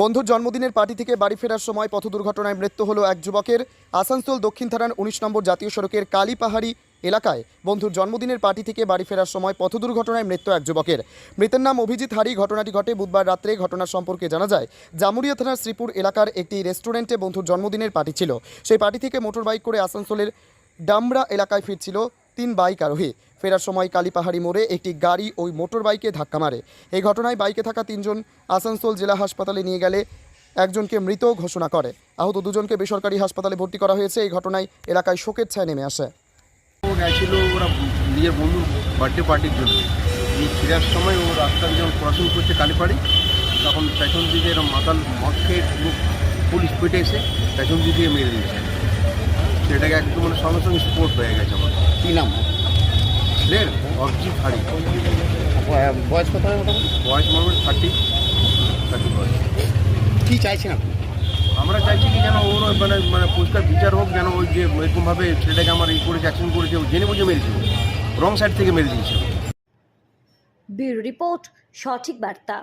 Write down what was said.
বন্ধুর জন্মদিনের পার্টি থেকে বাড়ি ফেরার সময় পথ দুর্ঘটনায় মৃত্যু হলো এক যুবকের। আসানসোল দক্ষিণ থানার ১৯ নম্বর জাতীয় সড়কের কালীপাহাড়ি এলাকায় বন্ধুর জন্মদিনের পার্টি থেকে বাড়ি ফেরার সময় পথ দুর্ঘটনায় মৃত্যু এক যুবকের। মৃতের নাম অভিজিৎ হারি। ঘটনাটি ঘটে বুধবার রাত্রে। ঘটনার সম্পর্কে জানা যায়, জামুরিয়া থানার শ্রীপুর এলাকার একটি রেস্টুরেন্টে বন্ধুর জন্মদিনের পার্টি ছিল। সেই পার্টি থেকে মোটর বাইক করে আসানসোলের ডামরা এলাকায় ফিরছিল ৩ বাইক আরোহী। ফেরার সময় কালীপাহাড়ি মোড়ে একটি গাড়ি ওই মোটর বাইকে ধাক্কা মারে। এই ঘটনায় বাইকে থাকা ৩ জন আসানসোল জেলা হাসপাতালে নিয়ে গেলে একজনকে মৃত ঘোষণা করে। আহত দুজনকে বেসরকারি হাসপাতালে ভর্তি করা হয়েছে। এই ঘটনায় এলাকায় শোকের ছায়া নেমে আসে। ও গেছিল ওরা নিজের বন্ধুর বার্থডে পার্টির জন্য। এই ফেরার সময় ও রাস্তা যখন ক্রসিং করছে কালীপাড়ি, তখন পেছন দিকে এরকম মাতাল মদ খেয়ে ফুল স্পিডে এসে পেছন দিকে মেরে দিয়েছে। সেটাকে একদম মানে সঙ্গে সঙ্গে স্পোর্ট হয়ে গেছে আমার। কী নাম? ছেলের অভিজিৎ হারি। বয়স কত হবে মোটামুটি? বয়স মোটামুটি 30 বয়স। কী চাইছেন আপনি? আমরা চাইছি কি যেন ওর মানে পরিষ্কার বিচার হোক, যেন ওই যে এরকমভাবে ছেলেটাকে আমার এই করেছে, অ্যাকশন করেছে, ও জেনে বুঝে মেরেছিল, রং সাইড থেকে মেরে দিয়েছে। ব্যুরো রিপোর্ট, সঠিক বার্তা।